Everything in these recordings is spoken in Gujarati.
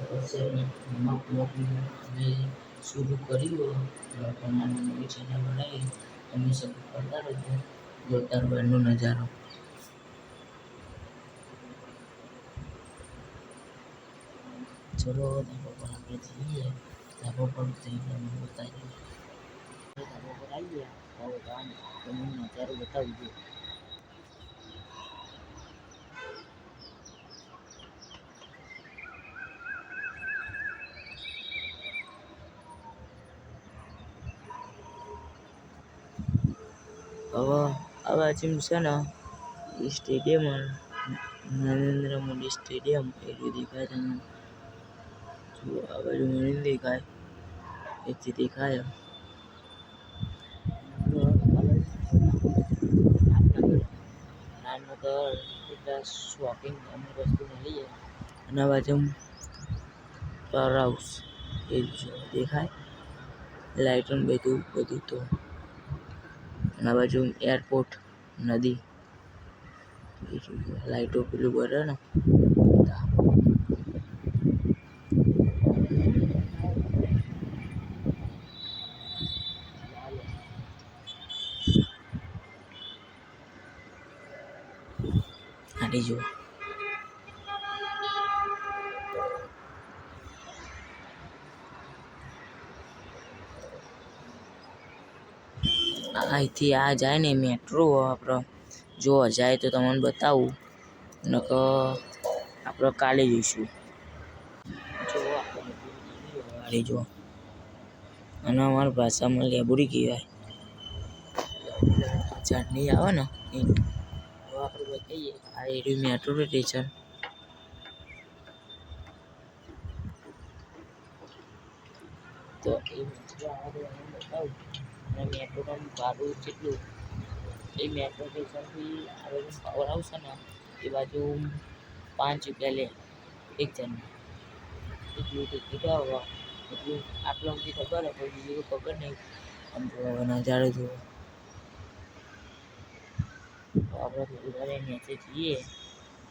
પછી એમાં બ્લોગ અમે શરૂ કર્યું. બ્લોગમાં નવી ચેનલ બનાવી. તમે સપોર્ટ કરતા રહેજો. જોતા બહારનો નજારો. ચલો ધાબા પર આપણે જઈએ. ધાબા પર જઈને અમે બતાવીએ. ધાબા પર આવી ગયા તમે નજારો બતાવજો. હવે આ બાજુ છે ને એ સ્ટેડિયમ નરેન્દ્ર મોદી સ્ટેડિયમ એટલું દેખાય તમને. જો આ બાજુ મને દેખાય એથી દેખાય. નાનકડ એટલા શોપિંગ અમુક વસ્તુ મળી જાય. અને આ બાજુ પાવર હાઉસ એ દેખાય. લાઇટો બધું તો આ બાજુ એરપોર્ટ નદી લાઇટો પેલું બરે ને આડી જો અહીંથી આ જાય ને મેટ્રો આપણે જો જાય તો તમને બતાવું. નકર આપણે કાલે જઈશું. જો અને અમારી ભાષામાં લેબુડી કહેવાય. ચટણી આવે ને એ આપણે બતાવીએ. આ એરિયું મેટ્રો સ્ટેશન. તો એ મેટ્રો આવે તો હું બતાવું. અને મેટ્રોનું ભાડું કેટલું એ મેટ્રો સ્ટેશનથી આ બાજુ પાવર હાઉસ છે ને એ બાજુ 5 રૂપિયા લે એક જણને. એટલું ટિકિટ આવે એટલું આટલા સુધી ખબર હે પણ બીજું તો ખબર નહીં. આમ તો નજારો જુઓ. આપણે થોડી વાર નીચે જઈએ.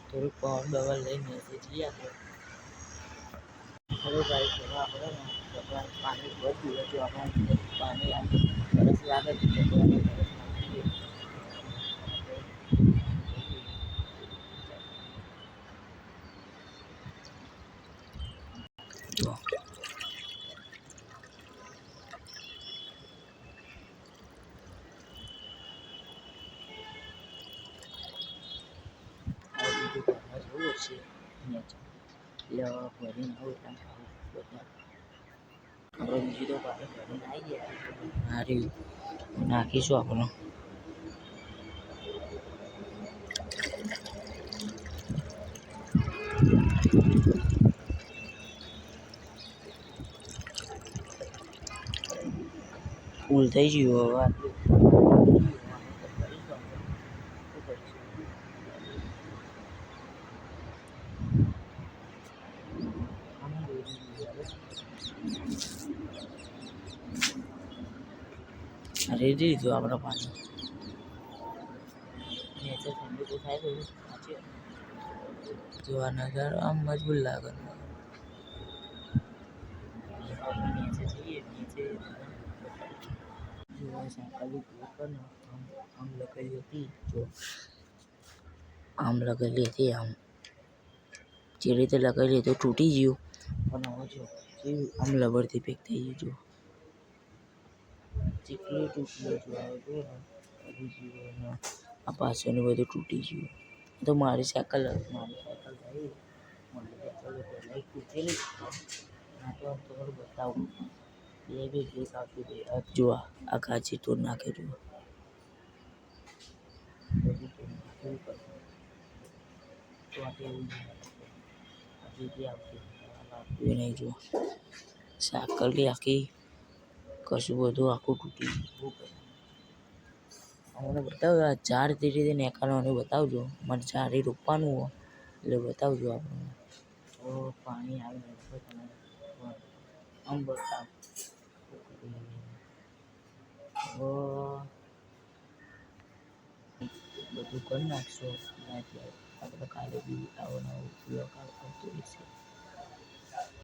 થોડુંક પવન બવન લઈને નીચે જઈએ આપણે. હવે ગાઈસ આપણે પાણી ભરતું જો આપણે પાણી સરસ લાગે છે તો જો આ બીજું ઘરમાં જવું છે નીચે એટલે ભરીને આવું બધા આપણે બીજું તો પાણી ભરીને આવી ગયા. સારી નાખીશું આપણે. ફૂલ થઈ ગયું હવે આટલું. રેડી દીધું આપણે પાણી. નીચે ઠંડુ તો થાય થોડું સાચી જોવા નજારો આમ મજબૂત લાગે. નીચે જઈએ નીચે જોવા સાંકળી ને આમ લગાવી હતી. જો આમ લગાવેલી હતી. આમ જે રીતે લગાવેલી તો તૂટી ગયું પણ હવે જો આમ લબરથી પેક થઈ ગયું. ચીકલી તૂટી ગયું. આ પાછળનું બધું તૂટી ગયું. તો મારી સાયકલ ગઈ મને તૂટેલી ના તો તમારું બતાવું. બે કેસ આવતી જો આ કાચી તોડ નાખે જો નહીં જો સાયકલ આખી કશું બધું આખું તૂટી ગયું. અમને બતાવજો આ ઝાડ તે રીતે નેકાળવાનું બતાવજો. મારે ઝાડી રોપવાનું હોય એટલે બતાવજો આપણને. તો પાણી આવે આમ બતાવ બધું કરી નાખશો. આપણે કાલે બી આવવાનો ઉપયોગ કરતો રહેશે.